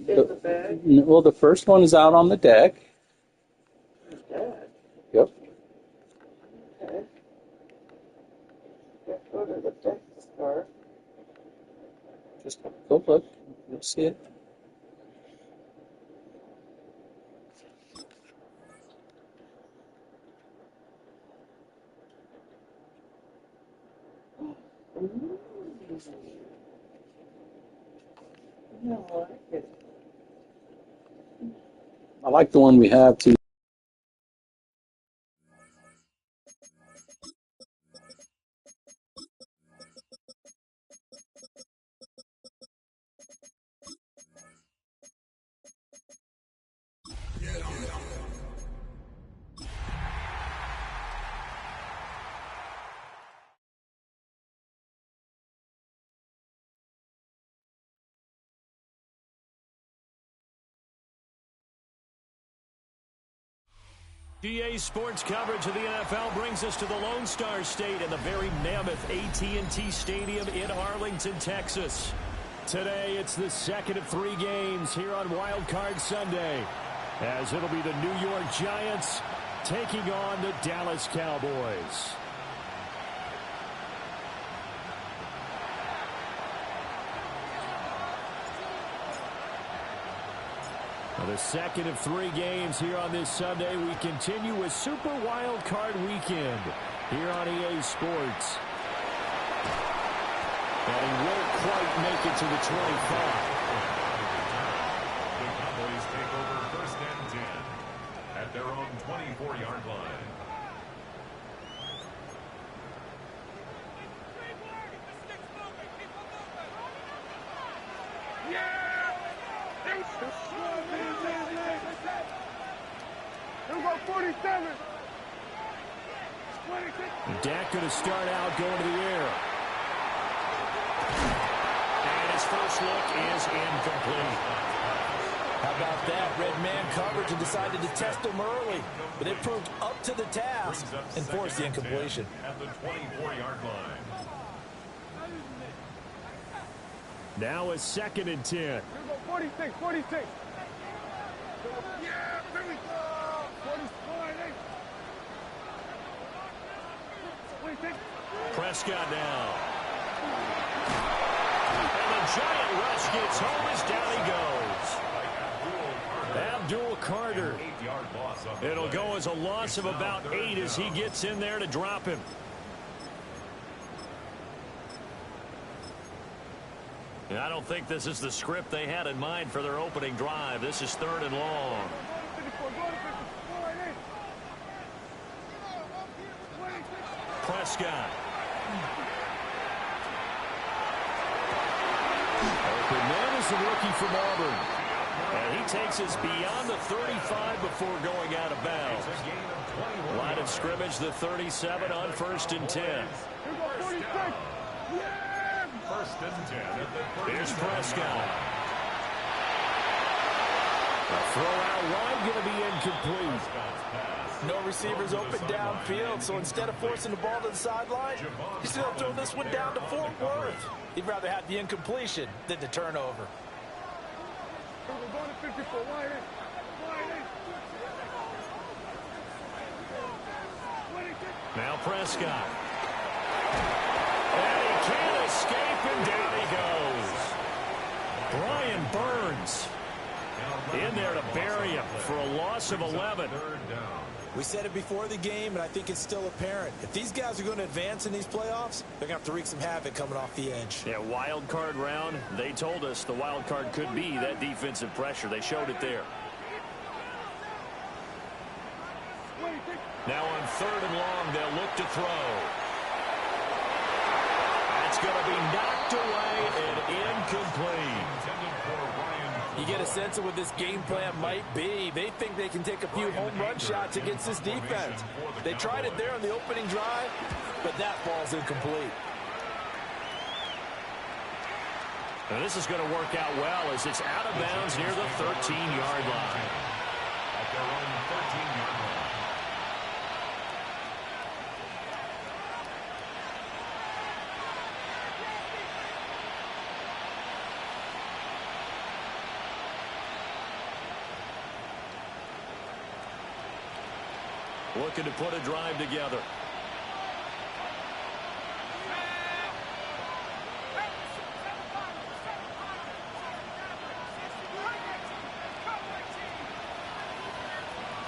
In the bag? Well, the first one is out on the deck. Dad. Yep. Okay. Let's go to the deck scar. Just go look. You'll see it. I like it. I like the one we have too. GA Sports coverage of the NFL brings us to the Lone Star State and the very mammoth AT&T Stadium in Arlington, Texas. Today, it's the second of 3 games here on Wild Card Sunday, as it'll be the New York Giants taking on the Dallas Cowboys. The second of 3 games here on this Sunday. We continue with Super Wild Card Weekend here on EA Sports. And he won't quite make it to the 25. The Cowboys take over first and 10 at their own 24-yard line. Dak going to start out going to the air. And his first look is incomplete. How about that? Red man coverage and decided to test him early. But it proved up to the task and forced the incompletion. At the 24-yard line. Now a second and 10. 46. Yeah, there we go. 46. Prescott now. And the giant rush gets home as down he goes. Abdul Carter. It'll go as a loss of about 8 as he gets in there to drop him. And I don't think this is the script they had in mind for their opening drive. This is 3rd and long. Prescott. Open man is the rookie from Auburn. And he takes us beyond the 35 before going out of bounds. Line of scrimmage, the 37 on 1st and 10. First and 10 at the Here's Prescott. A throw out wide going to be incomplete. No receivers open downfield, so instead of forcing the ball to the sideline, he's going to throw this one down to Fort Worth. He'd rather have the incompletion than the turnover. Now Prescott. And he can't escape, and down he goes. Brian Burns in there to bury him for a loss of 11. We said it before the game, and I think it's still apparent. If these guys are going to advance in these playoffs, they're going to have to wreak some havoc coming off the edge. Yeah, wild card round. They told us the wild card could be that defensive pressure. They showed it there. Now on 3rd and long, they'll look to throw. That's going to be knocked away and incomplete. You get a sense of what this game plan might be. They think they can take a few home run shots against this defense. They tried it there on the opening drive, but that ball's incomplete. Now this is going to work out well as it's out of bounds near the 13-yard line. At their own 13-yard line. looking to put a drive together.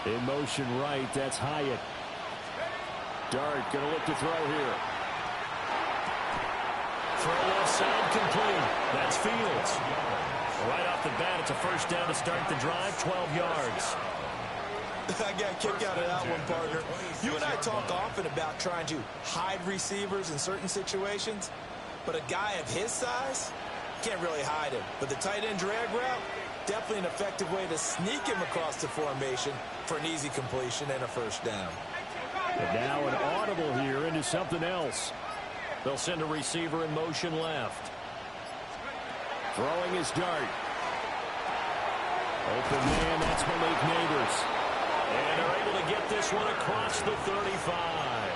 In motion right, that's Hyatt. Dart going to look to throw here. Throw left side complete. That's Fields. Right off the bat, it's a first down to start the drive, 12 yards. I got a kick out of that one, partner. You and I talk often about trying to hide receivers in certain situations, but a guy of his size can't really hide him. But the tight end drag route, definitely an effective way to sneak him across the formation for an easy completion and a first down. And now an audible here into something else. They'll send a receiver in motion left. Throwing his Dart. Open man, that's Malik Neighbors. And they're able to get this one across the 35.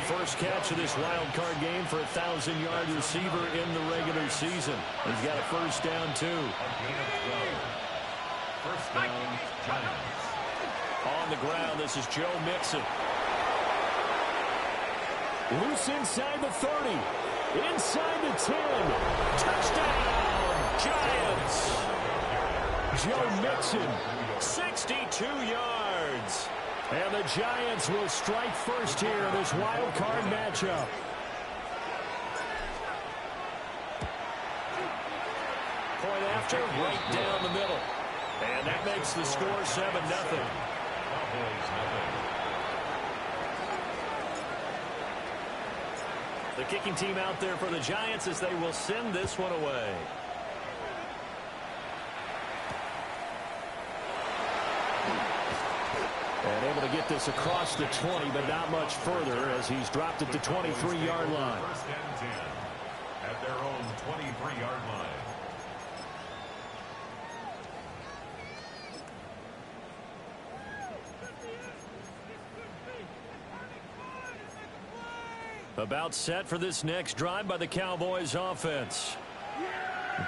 First catch of this wild card game for a 1,000-yard receiver in the regular season. He's got a first down, too. First down, Giants. On the ground, this is Joe Mixon. Loose inside the 30. Inside the 10. Touchdown, Giants. Joe Mixon, 62 yards. And the Giants will strike first here in this wild card matchup. Point after, right down the middle. And that makes the score 7-0. The kicking team out there for the Giants as they will send this one away. And able to get this across the 20, but not much further as he's dropped it to 23-yard line. First and 10 at their own 23-yard line. About set for this next drive by the Cowboys offense.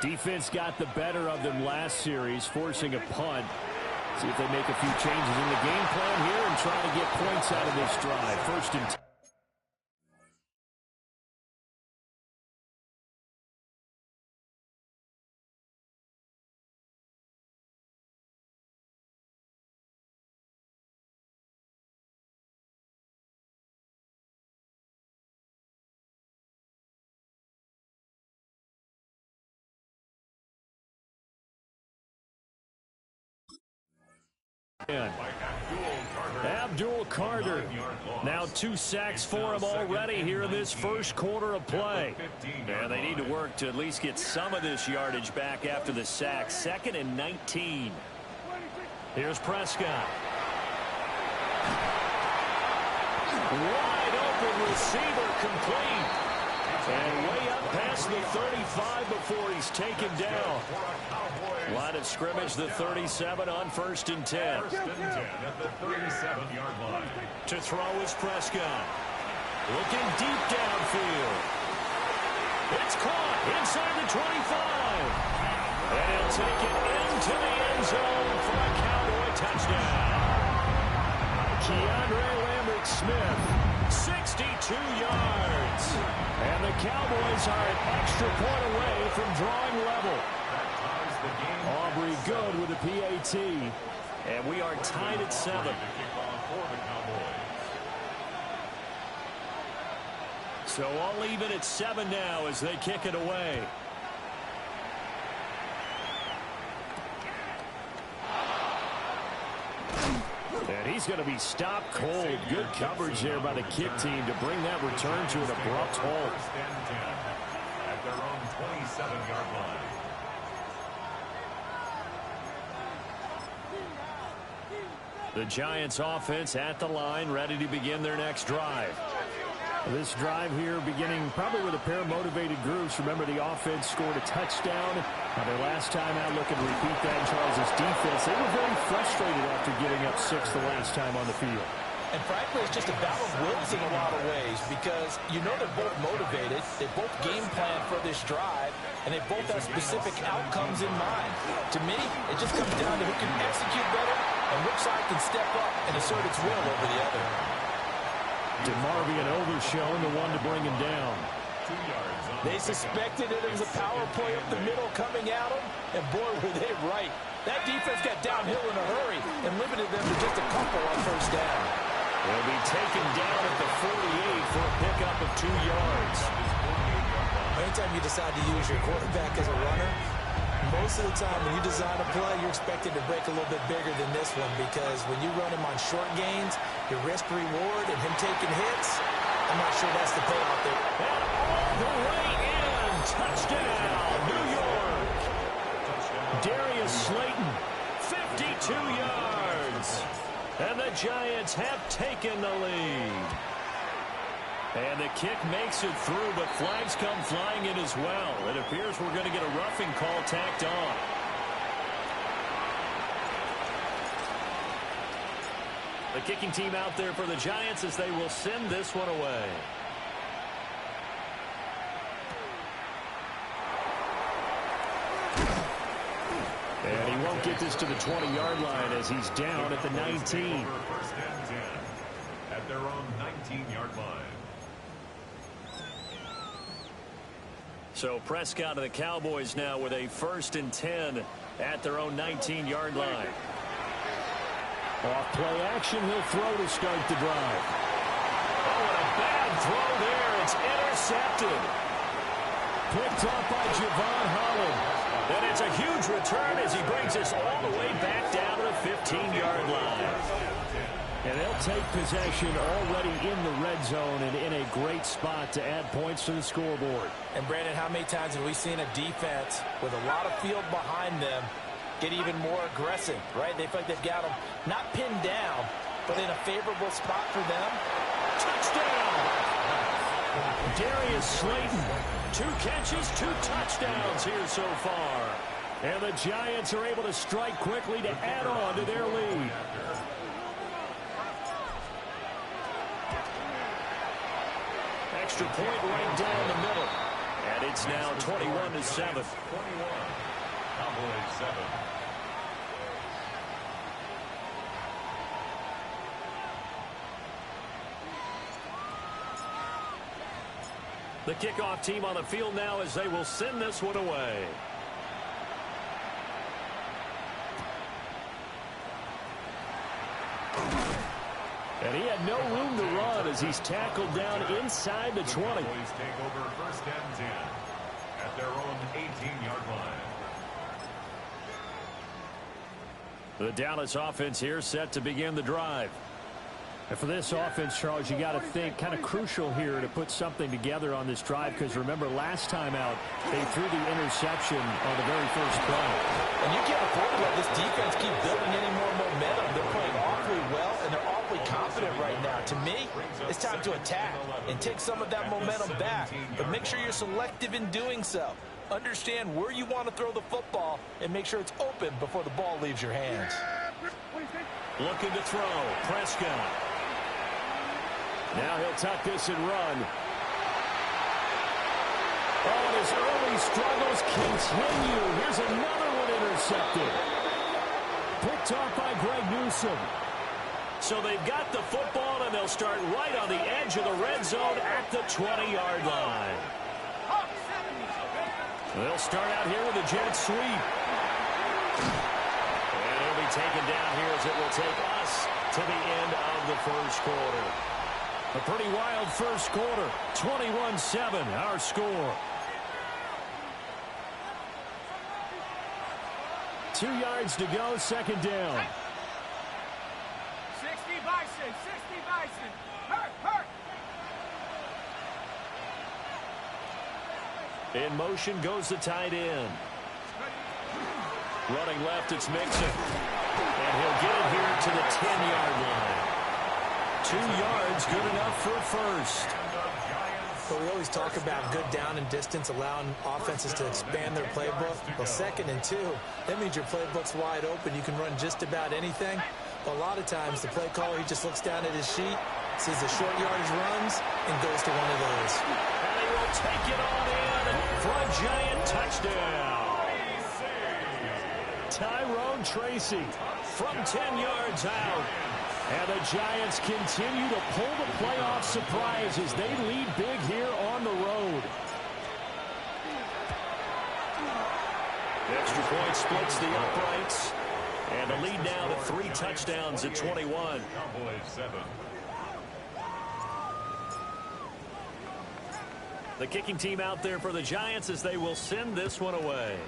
Defense got the better of them last series, forcing a punt. See if they make a few changes in the game plan here and try to get points out of this drive. First and 10. Abdul Carter. Now 2 sacks for him already here in this first quarter of play. And they need to work to at least get some of this yardage back after the sack. 2nd and 19. Here's Prescott. Wide open receiver complete. And way up past the 35 before he's taken down. Line of scrimmage, the 37 on 1st and 10. First and 10 at the 37-yard line. To throw is Prescott. Looking deep downfield. It's caught inside the 25. And he'll take it into the end zone for a Cowboy touchdown. Keandre Lambert-Smith, 62 yards. And the Cowboys are an extra point away from drawing level. Aubrey good with a PAT. And we are tied at 7. So all even at 7 now as they kick it away. And he's going to be stopped cold. Good coverage there by the kick team to bring that return to an abrupt halt. First and 10 at their own 27-yard line. The Giants offense at the line, ready to begin their next drive. This drive here beginning probably with a pair of motivated groups. Remember, the offense scored a touchdown. Their last time out, looking to repeat that in Charles' defense. They were very frustrated after giving up 6 the last time on the field. And frankly, it's just a battle of wills in a lot of ways because you know they're both motivated. They both game plan for this drive, and they both have specific outcomes in mind. To me, it just comes down to who can execute better and which side can step up and assert its will over the other. DeMarvion overshown, the one to bring him down. 2 yards on They suspected it was a power play up the middle coming at them, and boy, were they right. That defense got downhill in a hurry and limited them to just a couple on first down. They'll be taken down at the 48 for a pickup of 2 yards. Anytime you decide to use your quarterback as a runner, most of the time when you design a play, you're expected to break a little bit bigger than this one, because when you run him on short gains, your risk-reward and him taking hits, I'm not sure that's the payoff there. And all the way in. Touchdown, New York. Darius Slayton, 52 yards. And the Giants have taken the lead. And the kick makes it through, but flags come flying in as well. It appears we're going to get a roughing call tacked on. The kicking team out there for the Giants as they will send this one away. And he won't get this to the 20-yard line as he's down at the 19. First and 10 at their own 19-yard line. So Prescott and the Cowboys now with a 1st and 10 at their own 19-yard line. Off play action, he'll throw to start the drive. Oh, and a bad throw there. It's intercepted. Picked off by Javon Holland. And it's a huge return as he brings us all the way back down to the 15-yard line. And they'll take possession already in the red zone and in a great spot to add points to the scoreboard. And, Brandon, how many times have we seen a defense with a lot of field behind them get even more aggressive, right? They feel like they've got them not pinned down, but in a favorable spot for them. Touchdown! Darius Slayton, 2 catches, 2 touchdowns here so far. And the Giants are able to strike quickly to add on to their lead. Extra point right down the middle. And it's now 21-7. 21. Cowboys 7. The kickoff team on the field now as they will send this one away. And he had no room to run as he's tackled down inside the 20. Cowboys take over 1st and 10 at their own 18-yard line. The Dallas offense here set to begin the drive. And for this offense, Charles, you got to think kind of crucial here to put something together on this drive, because remember last time out they threw the interception on the very first play. And you can't afford to let this defense keep building any more momentum. They're playing awfully well, and they're awfully confident right now. To me, it's time to attack and take some of that momentum back. But make sure you're selective in doing so. Understand where you want to throw the football and make sure it's open before the ball leaves your hands. Looking to throw. Prescott. Now he'll tuck this and run. Oh, his early struggles continue. Here's another one intercepted. Picked off by Greg Newsome. So they've got the football, and they'll start right on the edge of the red zone at the 20-yard line. They'll start out here with a jet sweep. And it'll be taken down here as it will take us to the end of the first quarter. A pretty wild first quarter. 21-7, our score. 2 yards to go, 2nd down. 60 Bison, 60 Bison. Hurt, hurt. In motion goes the tight end. Running left, it's Mixon. And he'll get it here to the 10-yard line. 2 yards, good enough for a first. But we always talk about good down and distance, allowing offenses to expand their playbook. Well, 2nd and 2, that means your playbook's wide open. You can run just about anything. But a lot of times, the play caller, he just looks down at his sheet, sees the short yardage runs, and goes to one of those. And he will take it on in for a Giant touchdown. Tyrone Tracy from 10 yards out. And the Giants continue to pull the playoff surprise as they lead big here on the road. The extra point splits the uprights. And the lead now to 3 touchdowns at 21. Cowboys 7. The kicking team out there for the Giants as they will send this one away.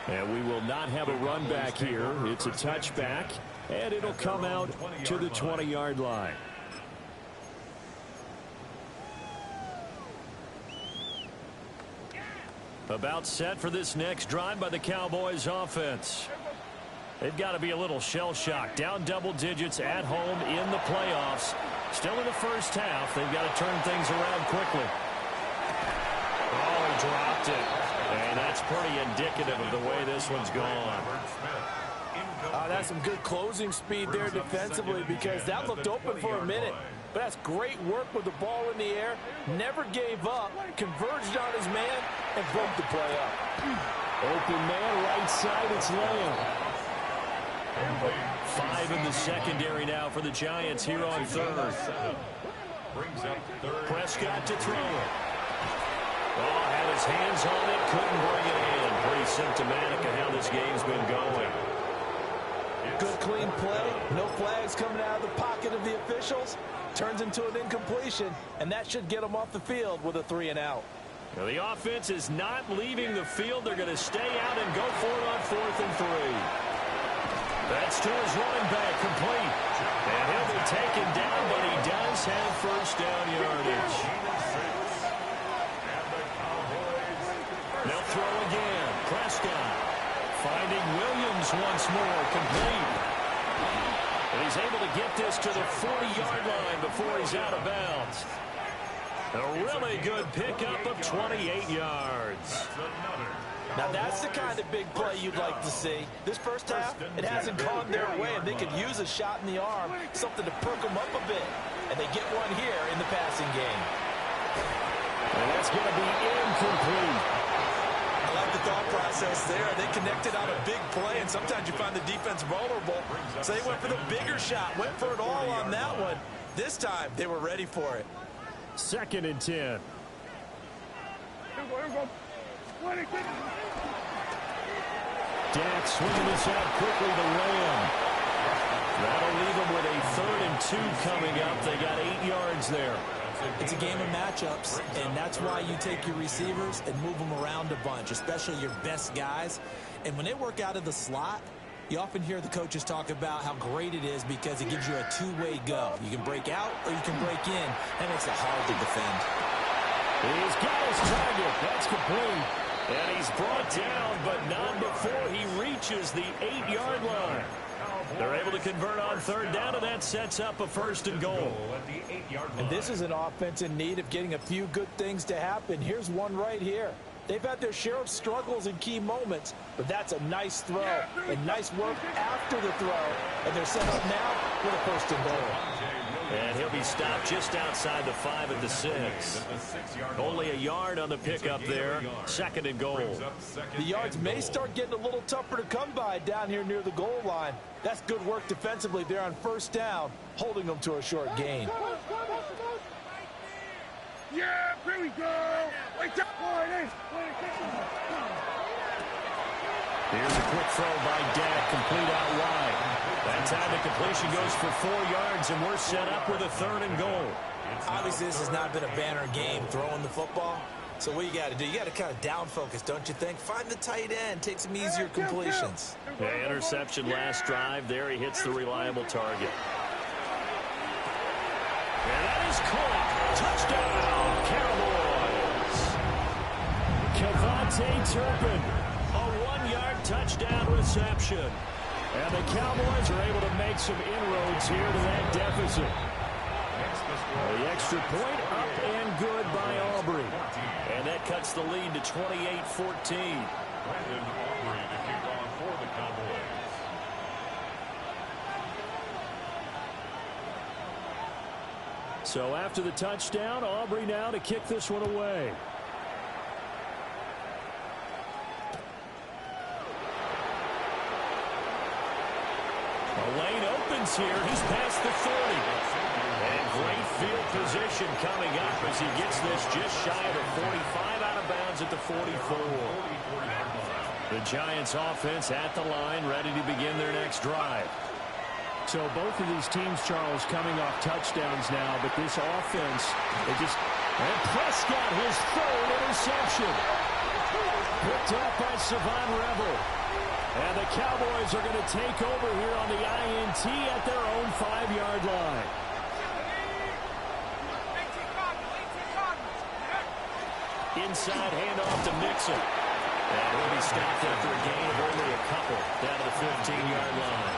And we will not have a run back here. It's a touchback, and it'll come out to the 20-yard line. About set for this next drive by the Cowboys offense. They've got to be a little shell-shocked. Down double digits at home in the playoffs. Still in the first half. They've got to turn things around quickly. Oh, he dropped it. And that's pretty indicative of the way this one's gone. That's some good closing speed there defensively because that looked open for a minute. But that's great work with the ball in the air. Never gave up. Converged on his man and broke the play up. Open man, right side, it's Lamb. 5 in the secondary now for the Giants here on third. Prescott to throw it. Oh, had his hands on it, couldn't bring it in. Pretty symptomatic of how this game's been going. Good clean play. No flags coming out of the pocket of the officials. Turns into an incompletion, and that should get them off the field with a 3-and-out. Now the offense is not leaving the field. They're going to stay out and go for it on 4th and 3. That's to his running back, complete. And he'll be taken down, but he does have first down yardage. They'll throw again. Prescott finding Williams once more, complete. And he's able to get this to the 40-yard line before he's out of bounds. A really good pickup of 28 yards. Now that's the kind of big play you'd like to see. This first half, it hasn't gone their way, and they could use a shot in the arm, something to perk them up a bit. And they get one here in the passing game. And that's going to be incomplete. I like the thought process there. They connected on a big play, and sometimes you find the defense vulnerable. So they went for the bigger shot, went for it all on that one. This time, they were ready for it. 2nd and 10. Dak swinging this out quickly to Lamb. That'll leave them with a 3rd and 2 coming up. They got 8 yards there. It's a game of matchups, and that's why you take your receivers and move them around a bunch, especially your best guys. And when they work out of the slot, you often hear the coaches talk about how great it is because it gives you a two-way go. You can break out or you can break in. That makes it hard to defend. He's got his target. That's complete. And he's brought down, but not before he reaches the 8-yard line. They're able to convert on 3rd down, and that sets up a 1st and goal. And this is an offense in need of getting a few good things to happen. Here's one right here. They've had their share of struggles in key moments, but that's a nice throw and nice work after the throw. And they're set up now with a 1st and goal. And he'll be stopped just outside the 5 at the 6. Only a yard on the pickup there. 2nd and goal. The yards may start getting a little tougher to come by down here near the goal line. That's good work defensively there on 1st down, holding them to a short gain. Yeah, here we go. Here's a quick throw by Dak, complete out wide. That time the completion goes for 4 yards, and we're set up with a 3rd and goal. Obviously, this has not been a banner game throwing the football. So what you got to do, you got to kind of down focus, don't you think? Find the tight end, take some easier completions. The interception last drive. There he hits the reliable target. And that is caught. Touchdown, Cowboys. Kevontae Turpin, a 1-yard touchdown reception. And the Cowboys are able to make some inroads here to that deficit. The extra point up and good by Aubrey. And that cuts the lead to 28-14. Brandon Aubrey to kick off for the Cowboys. So after the touchdown, Aubrey now to kick this one away. lane opens here. He's past the 40. And great field position coming up as he gets this just shy of the 45, out of bounds at the 44. The Giants offense at the line, ready to begin their next drive. So both of these teams, Charles, coming off touchdowns now, but this offense, they just... And Prescott, his third interception. Picked up by Savon Revel. And the Cowboys are going to take over here on the INT at their own 5-yard line. Inside handoff to Mixon. And he'll be stopped after a gain of only a couple down to the 15-yard line.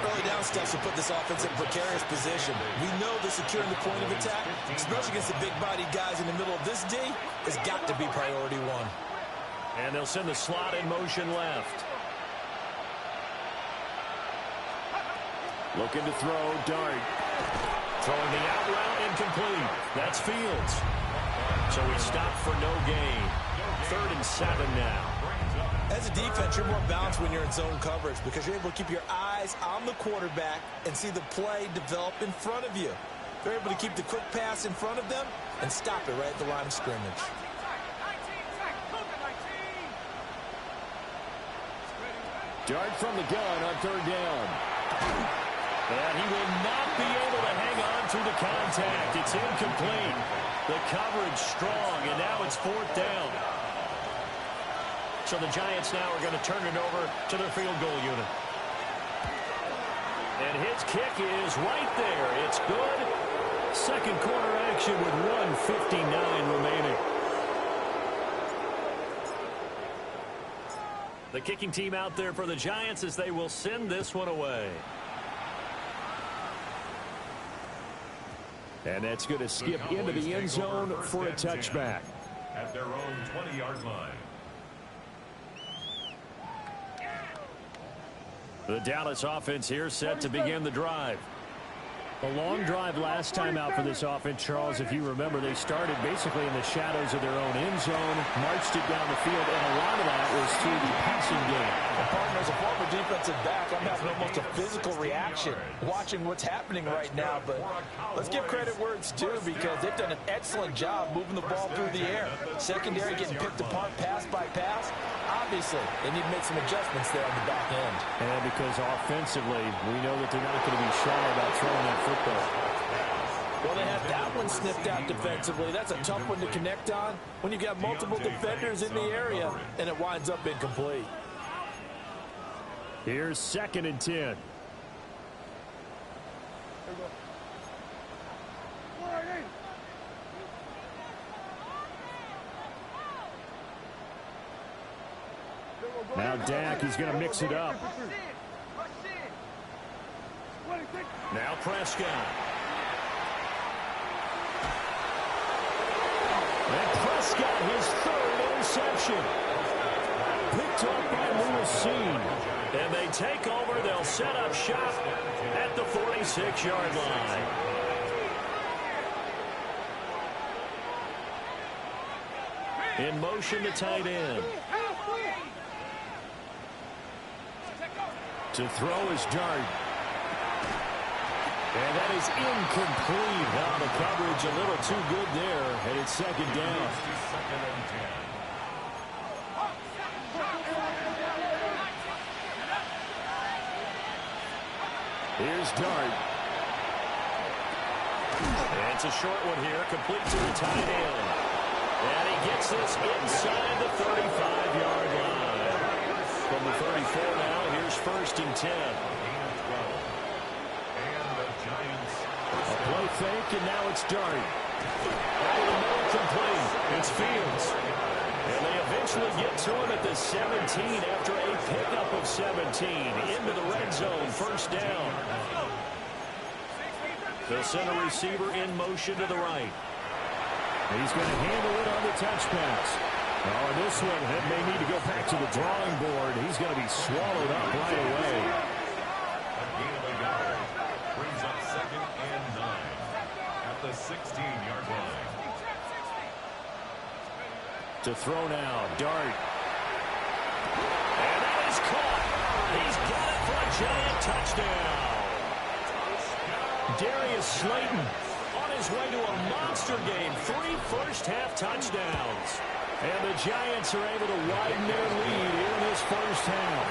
Early down steps will put this offense in precarious position. We know that securing the point of attack, especially against the big-bodied guys in the middle of this D, has got to be priority one. And they'll send the slot in motion left. Looking to throw, Dart. Throwing the out route, incomplete. That's Fields. So he stopped for no gain. 3rd and 7 now. As a defense, you're more balanced when you're in zone coverage because you're able to keep your eyes on the quarterback and see the play develop in front of you. They're able to keep the quick pass in front of them and stop it right at the line of scrimmage. Dart from the gun on 3rd down. And he will not be able to hang on through the contact. It's incomplete. The coverage strong, and now it's 4th down. So the Giants now are going to turn it over to their field goal unit. And his kick is right there. It's good. Second quarter action with 1:59 remaining. The kicking team out there for the Giants as they will send this one away. And that's going to skip into the end zone for a touchback. At their own 20-yard line. The Dallas offense here set to begin the drive. A long drive last time out for this offense, Charles. If you remember, they started basically in the shadows of their own end zone, marched it down the field, and a lot of that was through the passing game. And partner, as a former defensive back, I'm having almost a physical reaction watching what's happening right now. But let's give credit where it's due because they've done an excellent job moving the ball through the air. Secondary getting picked apart pass by pass. Obviously, they need to make some adjustments there on the back end. And because offensively, we know that they're not going to be shy about throwing that football. Well, they had that one snipped out defensively. That's a tough one to connect on when you've got multiple defenders in the area, and it winds up incomplete. Here's 2nd and 10. Now Dak, he's going to mix it up. Now Prescott. And Prescott, his 3rd interception. Picked up by Lewis-Seen. And they take over. They'll set up shop at the 46-yard line. In motion to tight end. To throw is Dart. And that is incomplete. Now the coverage a little too good there, and it's 2nd down. Here's Dart. And it's a short one here, complete to the tight end. And he gets this inside the 35-yard line. From the 34 now, here's 1st and 10. A play fake, and now it's Dart. Out of the middle, complete. It's Fields. And they eventually get to him at the 17 after a pickup of 17. Into the red zone, 1st down. They'll send a receiver in motion to the right. He's going to handle it on the touch pass. Oh, this one may need to go back to the drawing board. He's going to be swallowed up right away. Brings up 2nd and 9 at the 16-yard line. To throw now, Dart. And that is caught. He's got it for a Giant touchdown. Darius Slayton on his way to a monster game. 3 first-half touchdowns. And the Giants are able to widen their lead here in this first half.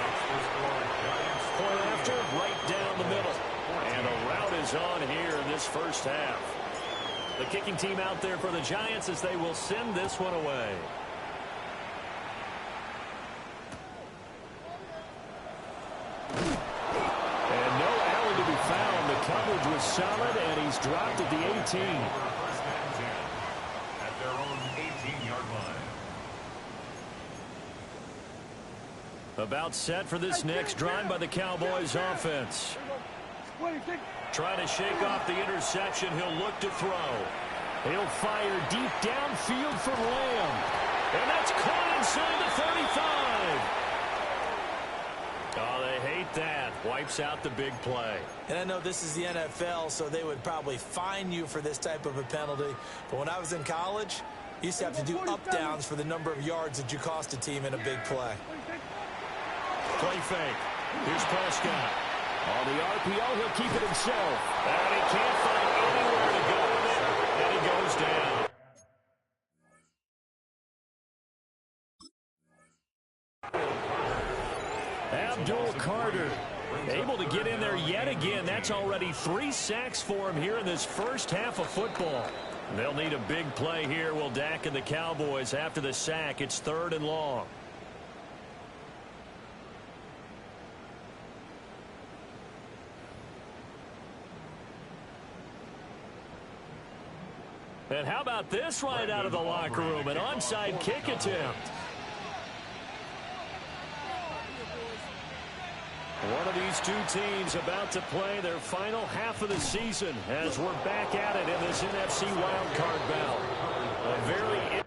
Point after, right down the middle. And a rout is on here in this first half. The kicking team out there for the Giants as they will send this one away. And no alley to be found. The coverage was solid, and he's dropped at the 18. First and 10 at their own 18-yard line. About set for this next drive by the Cowboys offense. Trying to shake off the interception. He'll look to throw. He'll fire deep downfield from Lamb. And that's caught inside the 35. Oh, they hate that. Wipes out the big play. And I know this is the NFL, so they would probably fine you for this type of a penalty. But when I was in college, you used to have to do up-downs for the number of yards that you cost a team in a big play. Play fake. Here's Prescott. On the RPO, he'll keep it himself. And he can't find anywhere to go with it. And he goes down. Abdul Carter able to get in there yet again. That's already 3 sacks for him here in this first half of football. They'll need a big play here, will Dak and the Cowboys. After the sack, it's 3rd and long. And how about this right out of the locker room? An onside kick attempt. One of these two teams about to play their final half of the season as we're back at it in this NFC wildcard bout. A very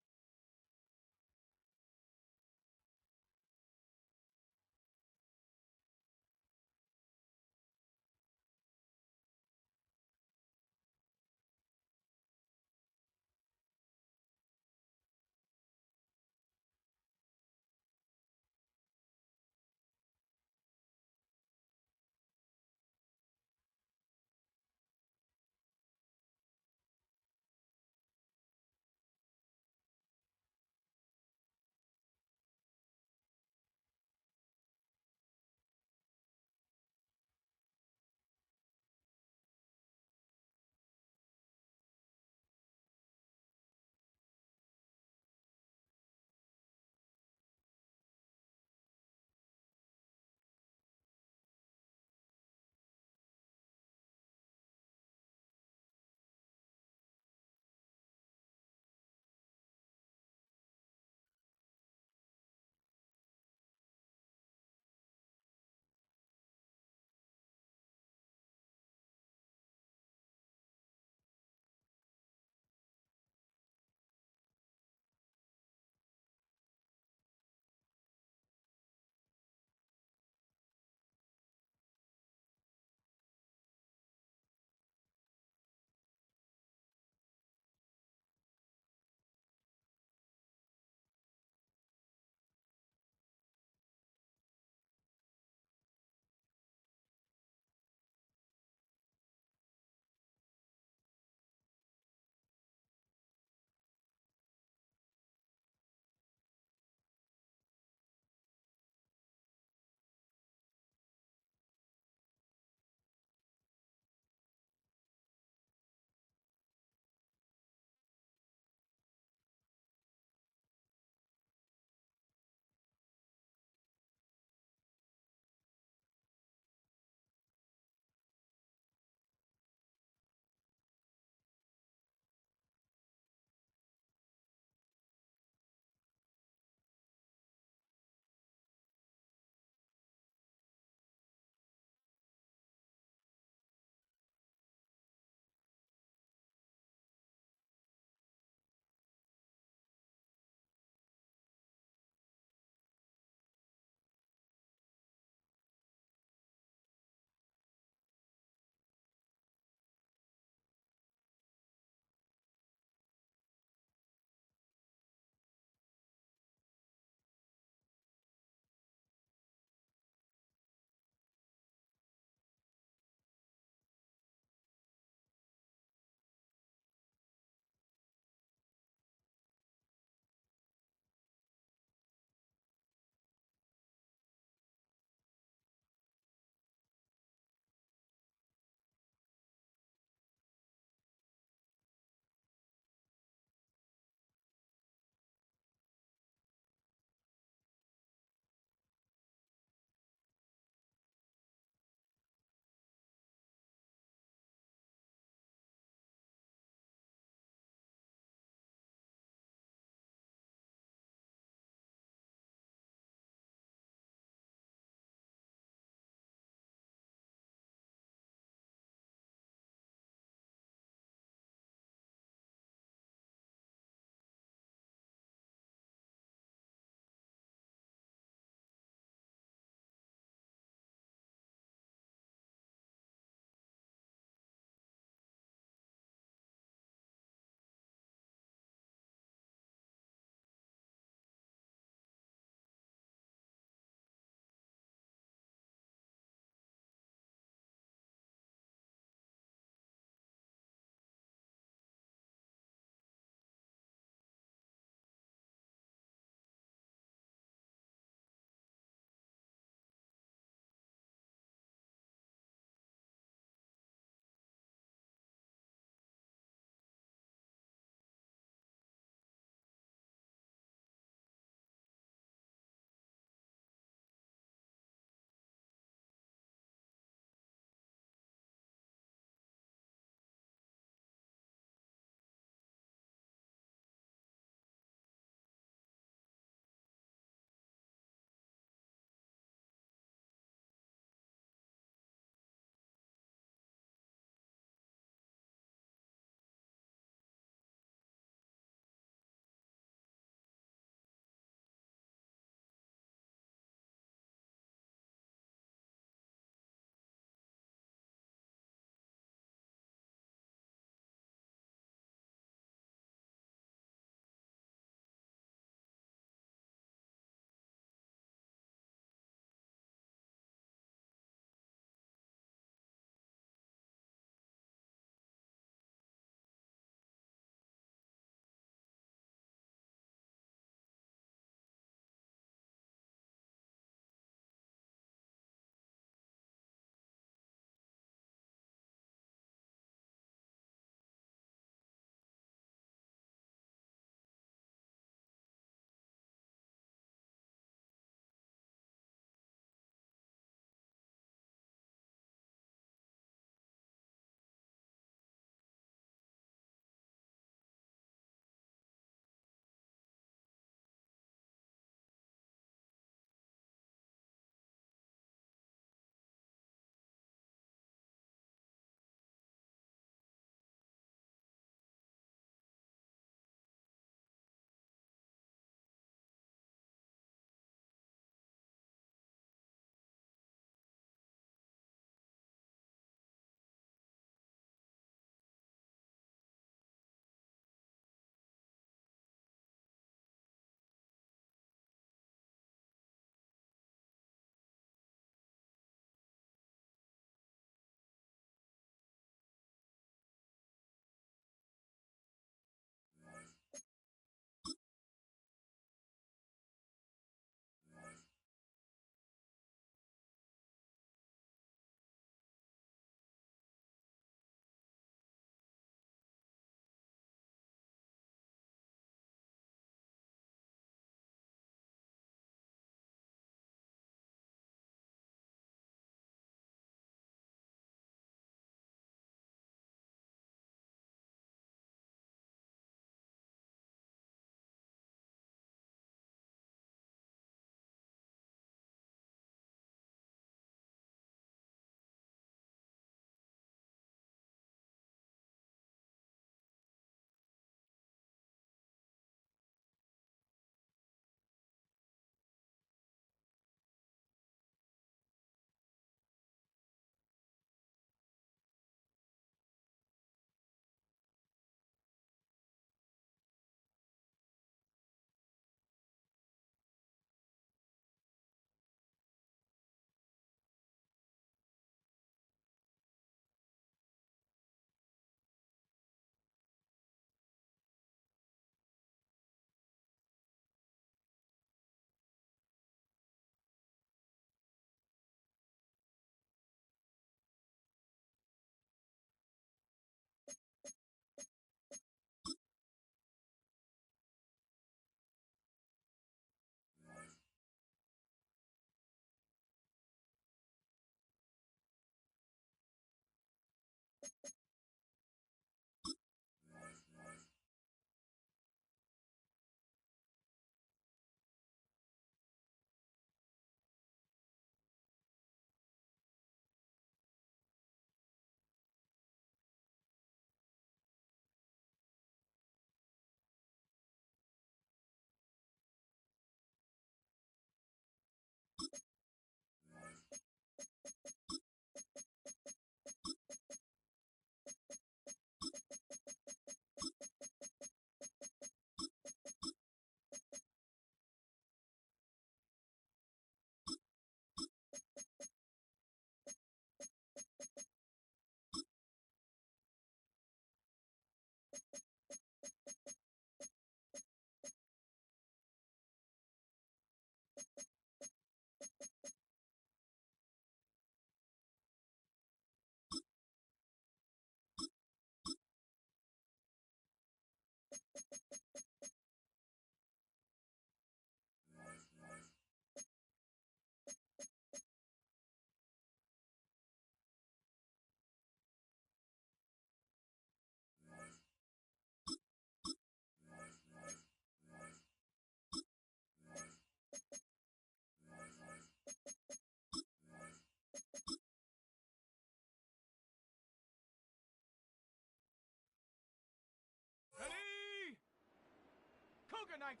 Cougar 19.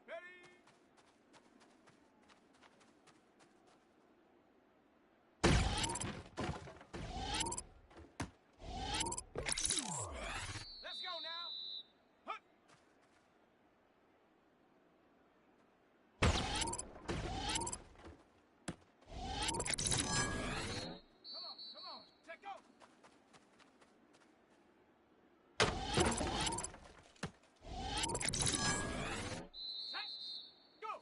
Ready. Let's go now. Hup. Come on, take go. Set, go.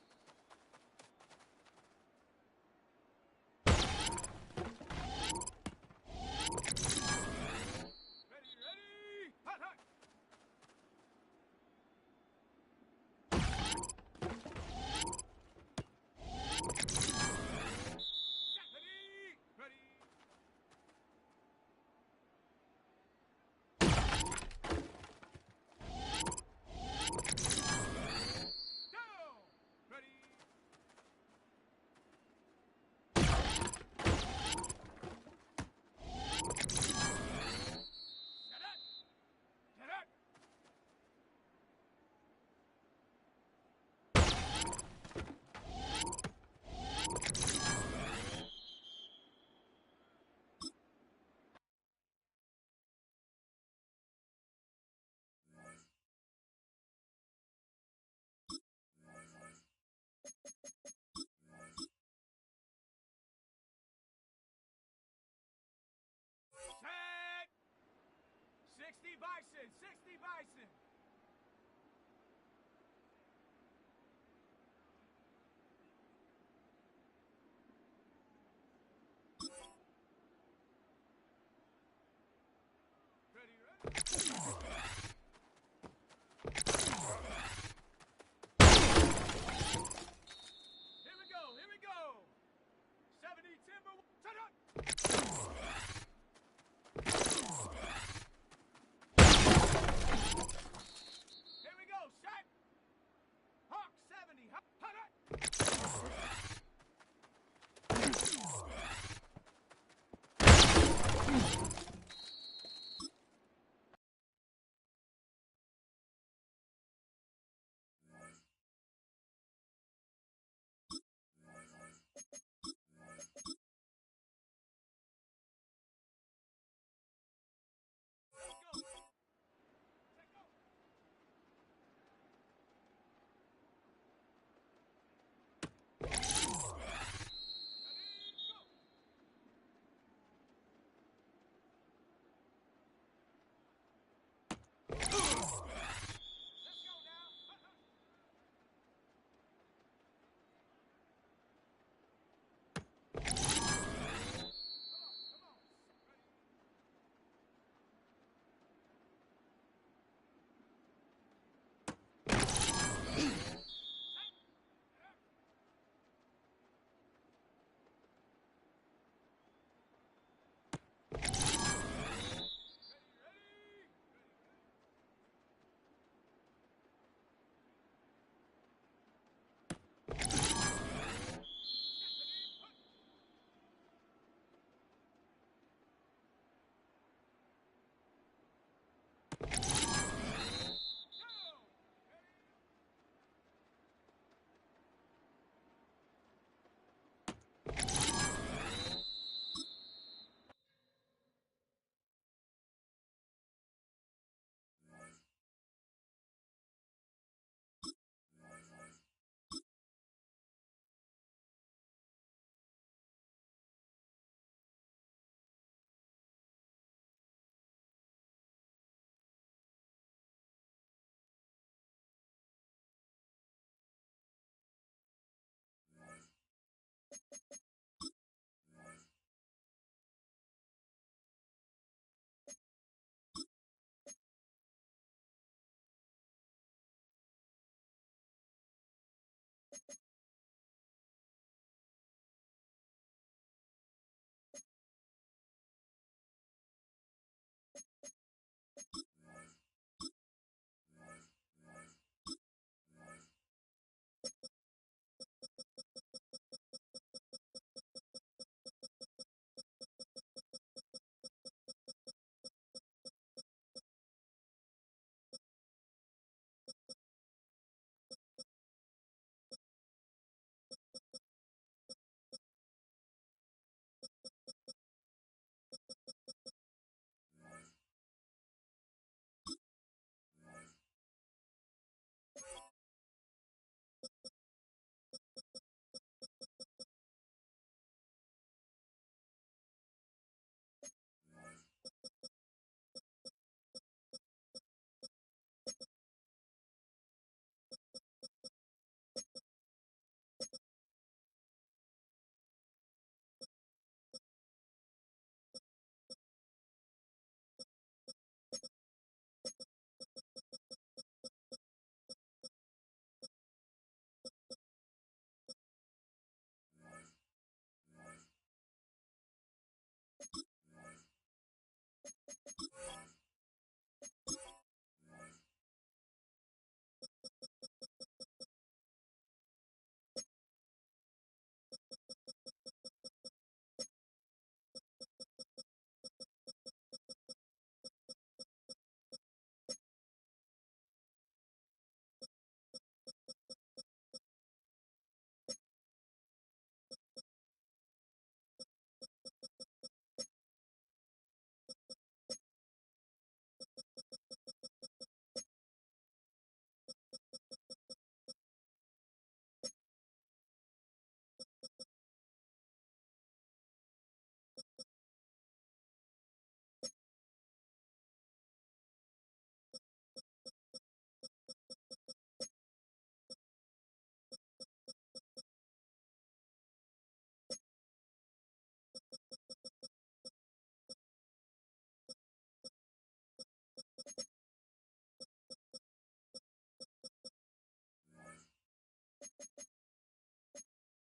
Ready, hot, hot. Set, ready. Go! Ready? Set it! Get it! Set! 60 Bison! 60 Bison! Ready, ready?